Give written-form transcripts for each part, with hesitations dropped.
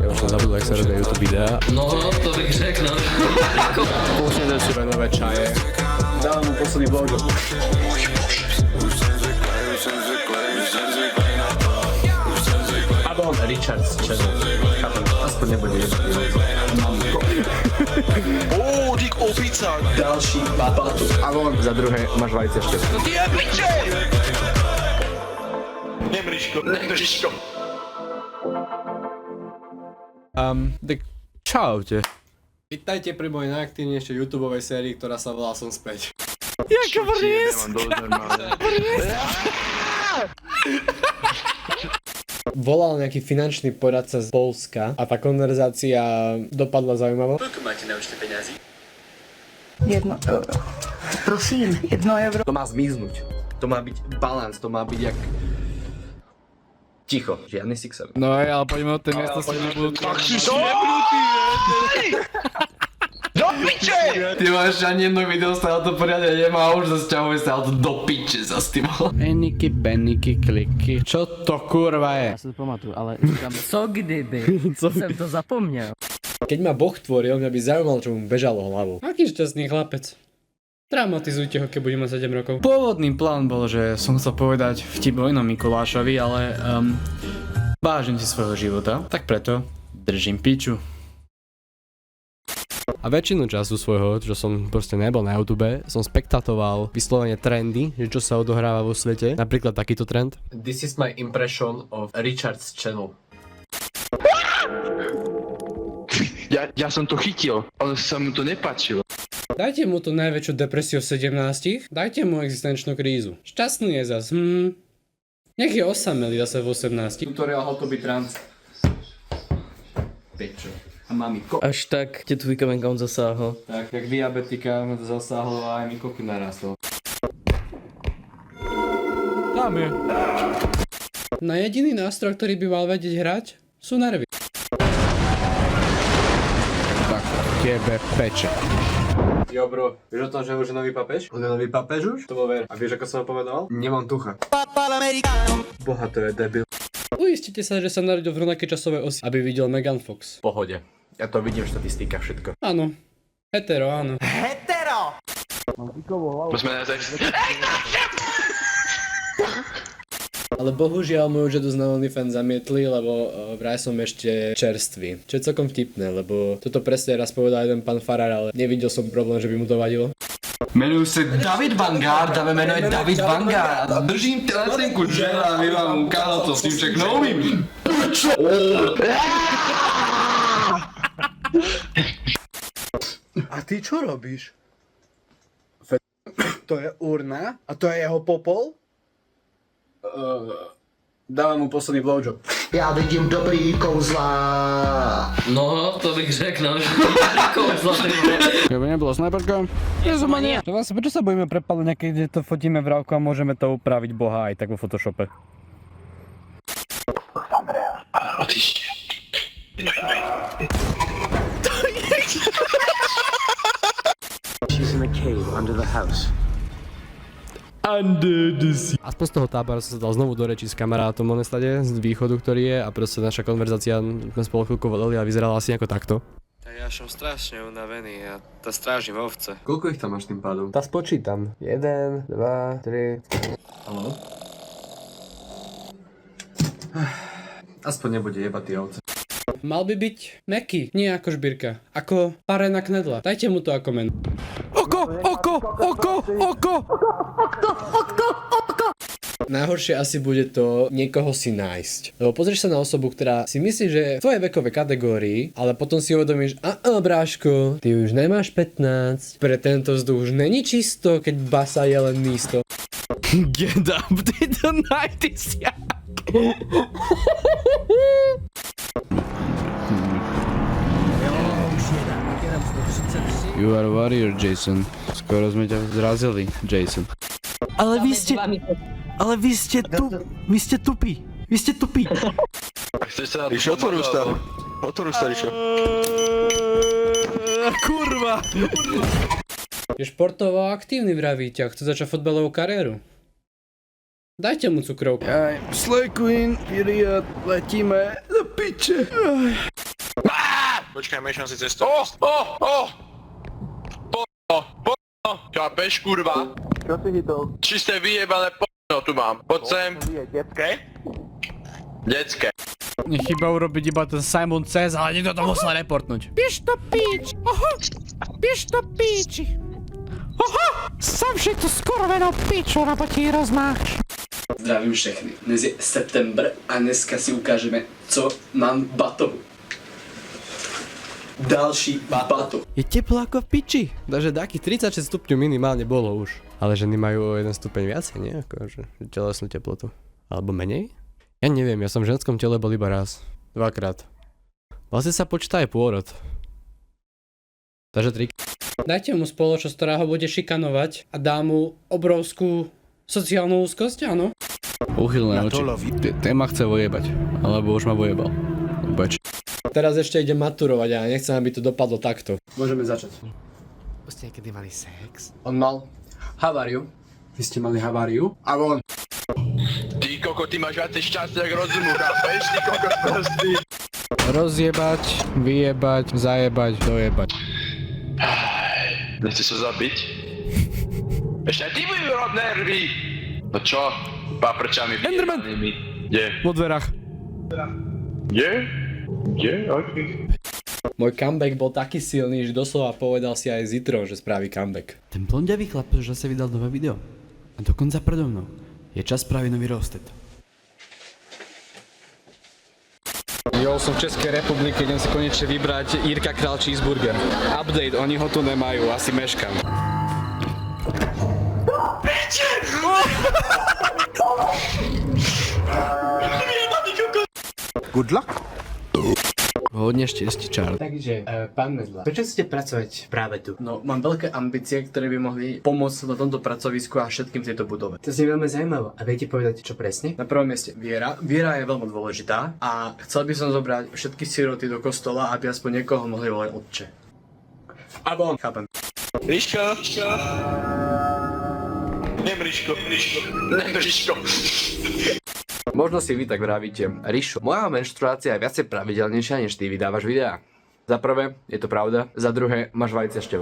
Ja už som zabudol, jak sa robia YouTube videá. No, to bych řekl, no. Pôvodne do sebe nové čaje. Dávam mu posledný blowjob. Abon Richards Channel. Aspoň nebude jedný. Ó, dík, opica! Ďalší babatu. Abon za druhé máš vajce ešte. Ty je piče! Nemriško. Tak čaute. Vítajte pri mojej najaktívnejšej YouTubeovej sérii, ktorá sa volá Som späť. Jaká vrieska! Volal nejaký finančný poradca z Poľska a tá konverzácia dopadla zaujímavo. Koľko máte na účte peňazí? 1 euro. Prosím, 1 euro. To má zmiznúť. To má byť balans, to má byť jak... Ticho, žiadny sixer. No aj, ale poďme od tej miestnosti, nebudú... Tak si nebrutý, do piče! Ty máš ani jedno video, stále to poriadne nemá, už zase ťahuje stále to do piče zase, ty vole. Eniky, beniky, kliky. Čo to kurva je? Já si to pamatuju, ale říkám, co kdyby jsem to zapomněl. Keď ma Boh tvoril, mňa by zaujímalo, čo mu bežalo hlavou. Aký šťastný chlapec. Traumatizujte ho, keď bude mať 7 rokov. Pôvodný plán bol, že som chcel povedať vtip o inom Mikulášovi, ale vážim si svojho života, tak preto držím piču. A väčšinu času svojho, čo som proste nebol na YouTube, som spektatoval vyslovene trendy, že čo sa odohráva vo svete. Napríklad takýto trend. This is my impression of Richards Channel. Ja som to chytil, ale sa mu to nepáčilo. Dajte mu tú najväčšiu depresiu v 17, dajte mu existenčnú krízu. Šťastný je zas, Nech je osamelý zase v 18. Tutorial how to be trans. Pečo. A mamiko. Až tak tě tvůj Kamenkaun zasáhl. Tak, jak diabetika ma to zasáhlo a aj mi koky narastol. Tam je. Na jediný nástroj, ktorý by mal vedieť hrať, sú nervy. Tak, tebe peče. Jo bro, vieš o tom, že už je nový papež? On je nový papež už? To bol ver. A vieš, ako som ho pomenoval? Nemám tucha. Boha, to je debil. Uistite sa, že sa narodil v rovnakej časovej osi, aby videl Megan Fox. V pohode. Ja to vidím v štatistikách všetko. Áno. Hetero, áno. Sme na sex. Ale bohužiaľ moju žadu na OnlyFans zamietli, lebo vraj som ešte čerstvý. Čo je celkom vtipné, lebo toto presne raz povedal jeden pán farár, ale nevidel som problém, že by mu to vadilo. Menuju se David Vanguard a jméno je David Vanguard. Držím telefonku džela a my vám ukázal to s tím všechno umím. A ty čo robíš? To je urna? A to je jeho popol? Dávam mu posledný blowjob. Já vidím dobrý kouzla. No, to bych řekl, no. Kouzla, ty vole. Keby nebyla snajperka, nezumanie. Vlastne, prečo sa bojíme prepálenia, keď to fotíme v rávku a môžeme to upraviť boha aj tak vo Photoshope? She's in a cave under the house. Aspoň z toho tábora som sa dal znovu do reči s kamarátom Monestade z východu, ktorý je, a proste naša konverzácia, sme spolu chvíľku volali a vyzerala asi ako takto. Tak ja som strašne unavený, ja to strážim ovce. Koľko ich tam máš tým pádom? Tá spočítam. 1, 2, 3... Áno. Aspoň nebude jebatý ovce. Mal by byť mäkký, nie ako šbírka. Ako parená knedla. Dajte mu to ako meno. Oko! Najhoršie asi bude to niekoho si nájsť. Lebo pozrieš sa na osobu, ktorá si myslí, že je v tvojej vekovej kategórii, ale potom si uvedomíš, bráško, ty už nemáš 15, pre tento vzduch už není čisto, keď basa je len místo. Get up, the night is young. You are warrior, Jason. Skoro sme ťa zrazili, Jason. Ale vy ste tupí. Chceš sa... Ríšo, otvor ústa. Ríšo. Kurva! Je športovo aktívny, vraví ťa, chce začať fotbalovú kariéru. Dajte mu cukrovku. Slay Queen, period, letíme do piče. Počkaj, mešam si cestu. Chápeš, kurva? Čo si chytol? Čisté vyjebané tu mám. Poď sem. Detské? Detské. Nech chyba urobiť iba ten Simon Says, ale niekto to musel reportnúť. Biež to píč, biež to píči. Sam si to skoro venal piču, lebo ti rozmáš. Zdravím všechny. Dnes je september a dneska si ukážeme, co mám v batohu. Další batoh. Je teplo ako v piči. Takže takých 36 stupňov minimálne bolo už. Ale ženy majú o 1 stupeň viacej, nie? Akože telesnú teplotu. Alebo menej? Ja neviem, ja som v ženskom tele bol iba raz. 2-krát. Vlastne sa počíta aj pôrod. Takže 3. Dajte mu spoločnosť, ktorá ho bude šikanovať a dá mu obrovskú sociálnu úzkosť, áno? Uchylné oči. Téma chce vojebať. Alebo už ma vojebal. Teraz ešte idem maturovať a nechcem, aby to dopadlo takto. Môžeme začať. Ste niekedy mali sex? On mal haváriu. Vy ste mali haváriu? A on. Ty koko, ty máš viacej šťastia jak rozumu, chápeš? Ty koko prostý. Rozjebať, vyjebať, zajebať, dojebať. Nechceš sa zabiť? Ešte aj ty budeš robiť nervy! No čo? Paprčami vyjebanými. Kde? Po dverách. Kde? Kde? Aký? Môj comeback bol taký silný, že doslova povedal si aj Zitro, že spraví comeback. Ten blondiavý chlap už zase vydal nové video. A dokonca predo mnou. Je čas spraviť nový roasted. Jo, som v Českej republike, idem si konečne vybrať Jirka Král cheeseburger. Update, oni ho tu nemajú, asi meškam. Good luck. Hodne šťastie, Charles. Takže, pán Medla, prečo chcete pracovať práve tu? No, mám veľké ambície, ktoré by mohli pomôcť na tomto pracovisku a všetkým v tejto budove. To znie veľmi zaujímavé. A viete povedať, čo presne? Na prvom mieste viera. Viera je veľmi dôležitá a chcel by som zobrať všetky siroty do kostola, aby aspoň niekoho mohli volať otče. A von. Chápem. Ríško! Nem Ríško. Nem Ríško. Možno si vy tak vravíte, Rišo, moja menštruácia je viacej pravidelnejšia, než ty vydávaš videá. Za prvé, je to pravda, za druhé, máš vajcia števo.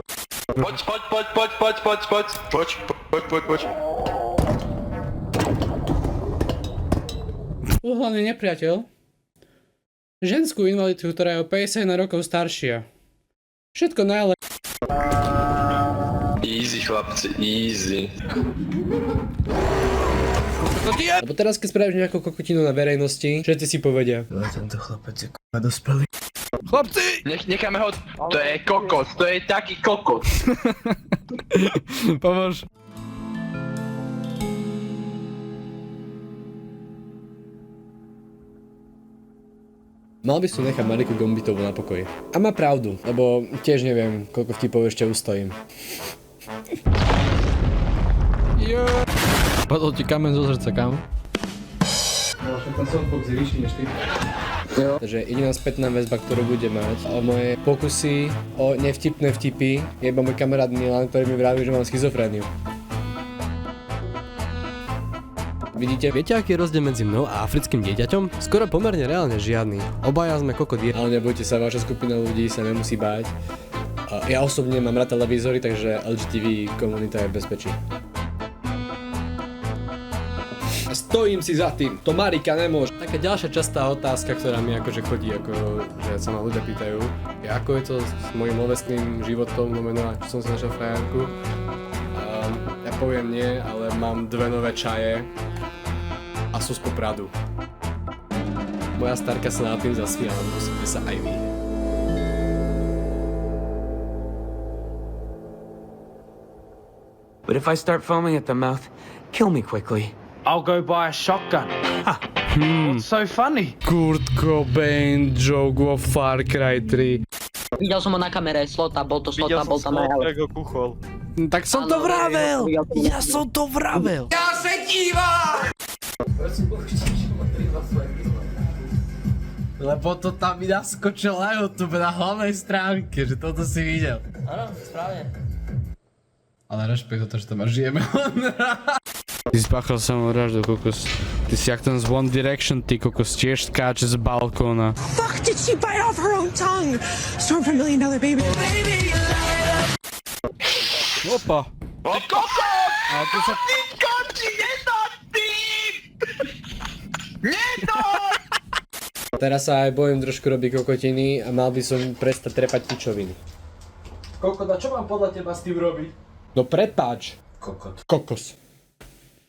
Poď. Hlavný nepriateľ. Ženskú invaliditu, ktorá je o 51 rokov staršia. Všetko najlepšie. Easy, chlapci, easy. Lebo teraz, keď spravíš nejakú kokotinu na verejnosti, všetci si povedia. Tento chlapec je k***a dospelý. Chlapci! Necháme ho, to je kokos, to je taký kokos. Pomôž. Mal by som nechať Mariku Gombitovú na pokoji. A má pravdu, lebo tiež neviem, koľko vtipov ešte ustojím. Padol ti kamen zo srdca, kam? Takže jediná spätná väzba, ktorú bude mať o moje pokusy o nevtipné vtipy, je iba môj kamarát Milan, ktorý mi vraví, že mám schizofréniu. Vidíte? Viete, aký je rozdiel medzi mnou a africkým dieťaťom? Skoro pomerne reálne žiadny. Obaja sme kokodír. Ale nebojte sa, vaša skupina ľudí sa nemusí báť. Ja osobne mám rád televízory, takže LGTB komunita je v bezpečí. A stojím si za tým, to Marika nemôže. Taká ďalšia častá otázka, ktorá mi akože chodí, ako, že sa ma ľudia pýtajú, je ako je to s mojím lovesným životom, znamená, či som si našiel frajerku. Ja poviem nie, ale mám 2 nové čaje a sú z Popradu. Moja starka sa nad tým zasmiala, musíte sa aj vy. But if I start foaming at the mouth, kill me quickly. I'll go buy a shotgun. What's so funny? Kurt Cobain, joke vo Far Cry 3. Videl som ho na kamere, slota, bol to slota, bol tam aj ale. Tak som to vravel! Ja som to vravel! Ja sa dívam! Lebo to tam mi naskočilo na YouTube na hlavnej stránke, že toto si videl. Áno, správne. Ale rešpekt za to, že to máš žijeme. Ty spáchal samovraždu, kokos. Ty si jak ten z One Direction, ty kokos, tiež skáče z balkóna. Fuck, did she bite off her own tongue? Storm from $1 Million Baby. Opa. O koko! A tu sa... Teraz sa aj bojím trošku robiť kokotiny a mal by som prestať trepať pičoviny. Kokot, a čo mám podľa teba s tým robiť? No prepáč. Kokot. Kokos.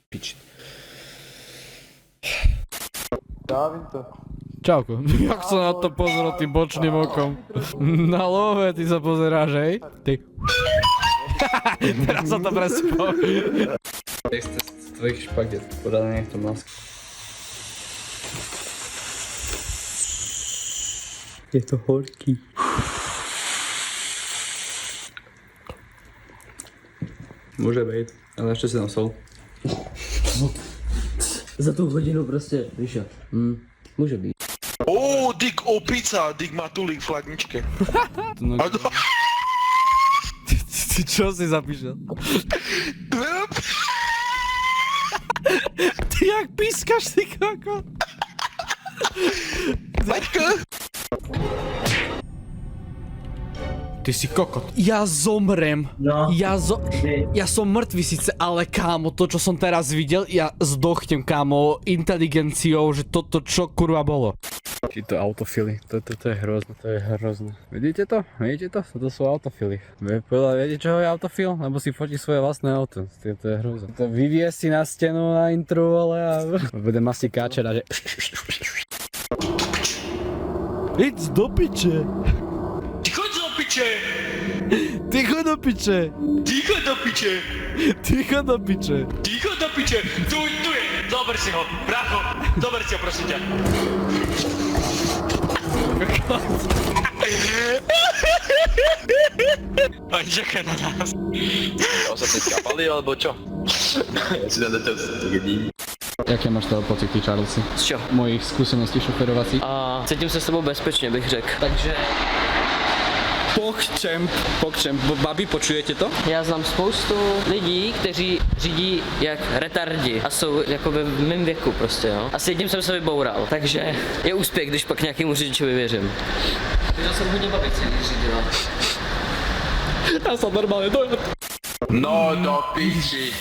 Pič. Čauko. Jak sa na to pozrel tým bočným okom? Na love ty sa pozeráš, hej? Ty. Teraz sa to prespol. Teste z tvojich špaget, podané v tom masku. Je to horký. Môže byť, ale ešte si dám sol. Za tú hodinu proste vyšiel. Môže byť. Ó, Dick opica, Dick matulík v chladničke. Ty čo si zapíšel? Ty jak pískaš, ty koko? Ty si kokot. Ja zomrem. No. Ja som mŕtvy síce, ale kámo, to čo som teraz videl, ja zdochnem kámo inteligenciou, že toto čo kurva bolo. Títo autofily, toto je hrozné, to je hrozné. Vidíte to? Vidíte to? Toto sú autofily. Viete čo je autofil? Lebo si fotí svoje vlastné auto. To je hrozné. To vyvie si na stenu na intru, ale a... Bude masti káčera, že... Idź do piče! Ticho do piče! Ticho do piče! Ticho do piče! Ticho do piče! Tu je! Zober si ho! Bracho! Zober si ho, prosím ťa! On čaká na nás. O sa teď kapali, alebo čo? Ja si dám do toho gedí. Jaké máš toho pocity, Charlesy? Z čo? Mojich skúseností šoferovacích? A cítím se s tebou bezpečně, bych řekl. Takže Pokčem, babi, počujete to? já znám spoustu lidí, kteří řídí jak retardi a jsou jako ve mém věku prostě, jo. A s jedním jsem se vyboural, takže je úspěch, když pak nějakému řidičovi věřím. Viděl jsem hodně babici, když řídila. Ja som normálne dojel. No do piči!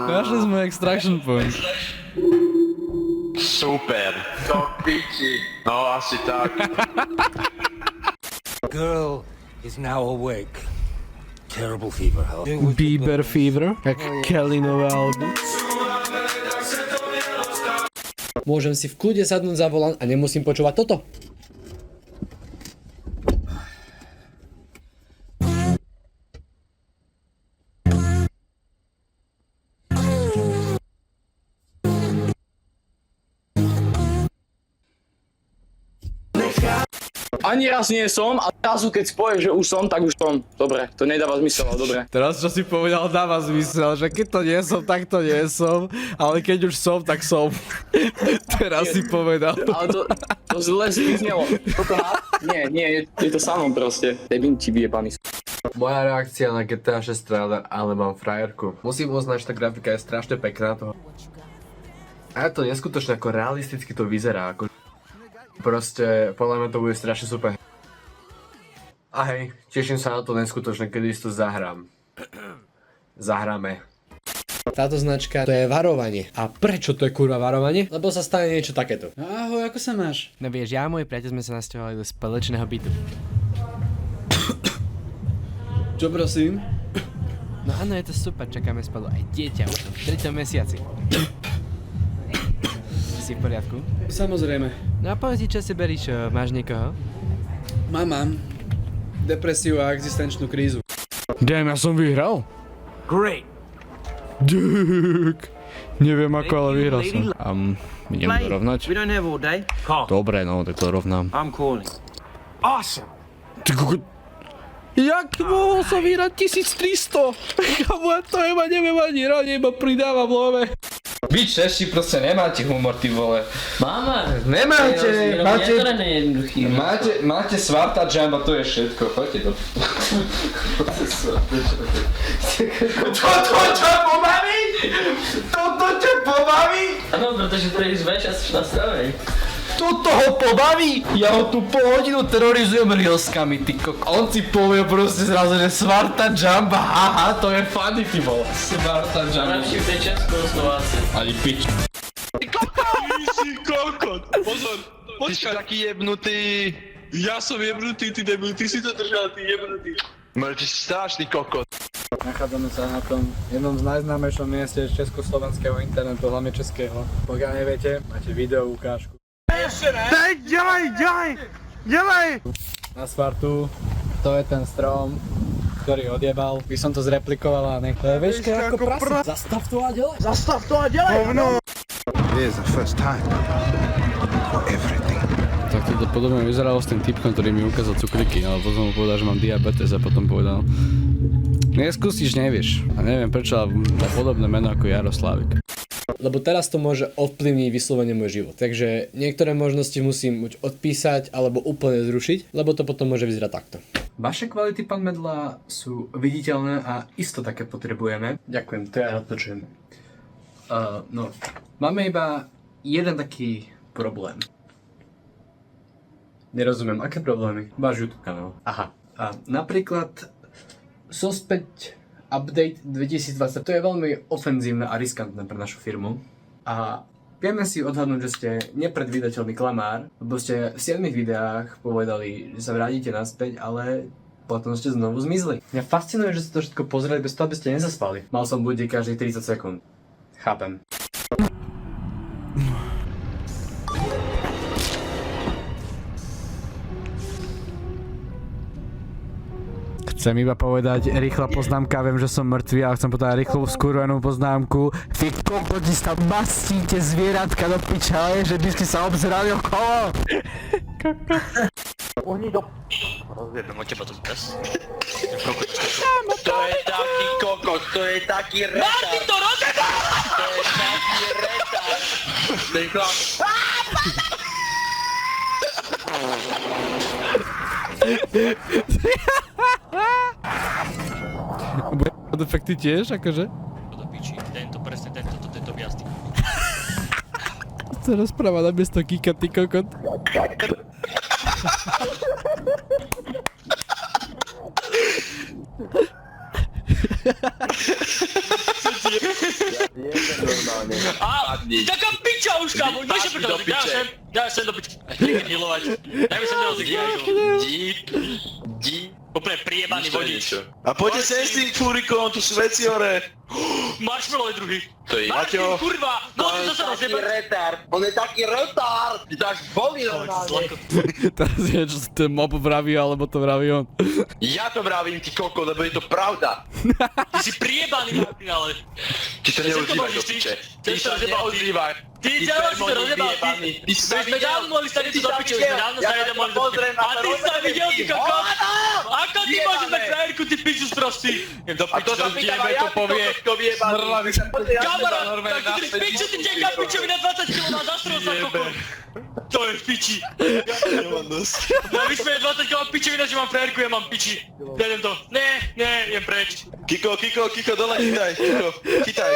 Našli sme extraction point. Super! Do piči! No asi tak. Girl is now awake. Terrible fever, huh? Bieber fever, jak Kelly-nové album. Môžem si v kľude sadnúť za volant a nemusím počúvať toto. Ani raz nie som a zrazu keď povieš, že už som, tak už som. Dobre, to nedáva zmysel, ale dobre. Teraz čo si povedal dáva zmysel, že keď to nie som, tak to nie som, ale keď už som, tak som. Teraz si povedal. Ale to zle znelo. Nie, je to samom proste. Debinči vyjebaný. Moja reakcia na GTA 6 trailer, ale mám frajerku. Musím uznať, že tá grafika je strašne pekná toho. A je to neskutočne, ako realisticky to vyzerá, ako... Proste, podľa mňa to bude strašne super. A hej, teším sa na to neskutočne, kedy si to zahrám. Zahráme. Táto značka, to je varovanie. A prečo to je kurva varovanie? Lebo sa stane niečo takéto. Ahoj, ako sa máš? No vieš, ja a môj priateľ sme sa nasťahovali do spoločného bytu. Čo prosím? No áno, je to super, čakáme spolu aj dieťa už v 3. mesiaci. Si v poriadku? Samozrejme. No a povedz, čo si beríš, máš niekoho? Mám depresiu a existenčnú krízu. Damn, ja som vyhral? Great. Dík. Neviem ako, ale vyhral som. Idem to rovnať? We don't have all day. Dobre, no, tak to rovnám. I'm calling. Awesome. Ty kokot. Jak mohol som vyhrať 1300? Kamu, ja to iba neviem ani rád, iba pridávam love. Vy Češi proste nemáte humor, ty vole. Máma. Nemáte, máte svarta jamba, to je všetko, choďte do... Toto ťa pobaví? Toto ťa pobaví? Áno, pretože to je zveš a si nastavený. Toto ho pobaví? Ja ho tu pol hodinu terorizujem reelskami, ty kok. On si povie proste zrazu, že svarta jamba, haha, to je funny, ty vole. Svarta jamba. Najlepšie v tej Česko-Slováci. Ani pič. Si kokot, pozor, počkaj. Ty si taký jebnutý. Ja som jebnutý, ty debil, ty si to držal, ty jebnutý. Ty si strašný kokot. Nachádzame sa na tom jednom z najznámejšom mieste československého internetu, hlavne českého. Pokiaľ neviete, máte video ukážku. Dělej! Na Spartu, to je ten strom, ktorý odjebal. By som to zreplikoval a nech... Vieš, keď ako prasa. Zastav to a dělej! Here's the first time for everything. Tak toto podobne vyzeralo s tým typkom, ktorý mi ukázal cukriky, ale potom mu povedal, že mám diabetes a potom povedal neskúsiš, nevieš. A neviem prečo, ale má podobné meno ako Jaroslavik. Lebo teraz to môže ovplyvniť vyslovene môj život. Takže niektoré možnosti musím buď odpísať, alebo úplne zrušiť, lebo to potom môže vyzerať takto. Vaše kvality, pán Medla, sú viditeľné a isto také potrebujeme. Ďakujem, to ja odpočujem. No, máme iba jeden taký problém. Nerozumiem, aké problémy? Váš YouTube kanál. Aha. A napríklad Sospäť Update 2020, to je veľmi ofenzívne a riskantné pre našu firmu. A vieme si odhadnúť, že ste nepredvídateľný klamár, lebo ste v 7 videách povedali, že sa vrátite naspäť, ale potom ste znovu zmizli. Mňa fascinuje, že ste to všetko pozreli bez toho, aby ste nezaspali. Mal som budík každých 30 sekúnd. Chápem. Chcem iba povedať rýchla poznámka, viem, že som mŕtvý, ale chcem povedať rýchlu skurvenú poznámku. Vy kokoti sa mastíte zvieratka do piča, ale že by ste sa obzerali okolo. Oni do... Rozjebem od teba to pes. To je taký kokot, to je taký retard. Martin to rozjebal! To je taký retard. Ten chlap. Bude efekty tiež, akože? Do piči, tento objazd. Chce rozprávať na miesto Kika, ty kokot. Taká piča už, kámo, neže preto, daj sem do piči. Healovať, daj mi sem do Dí, úplne priebaný vodič. A poďte sem s tým fúrikom, tu sú veci hore. Marshmallow je druhý. To je Martin, Maťo. kurva, no to sa rozjebal. On je taký retard! Ty dáš boli normálne. Teraz je, čo si ten mob vraví, alebo to vraví on. Ja to vravím, ty koko, lebo je to pravda. Ty si priebaný, Martin, ale... Ty sa neozývaj do piče. Ty sa neozývaj. Ty celé si to rozjebal, ty sme dávno mohli sa niečo do piče, už sme dávno sa jeden mohli do piče. A ty sa videl, ty kokot? Ako ty môžeš mať frajerku, ty piču sprostý? A to sa pýtam aj ja, ty kokotko vyjebaný. Kamarát, tak ty piču, ty čeká pičovi na 20 kg na zastrel sa kokot. To je v piči. Ja vyšmeje 20 kg pičovina, že mám frajerku, ja mám piči. Jedem to. Ne, jem preč. Kiko, dole chytaj, Kiko, chytaj.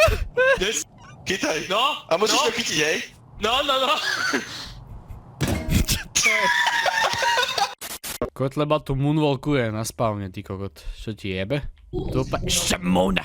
Chytaj. No? A môžeš to chytiť, hej? No. Kotleba tu moonwalkuje na spawne, ty kokot. Čo ti jebe? Tu pa... Šamona!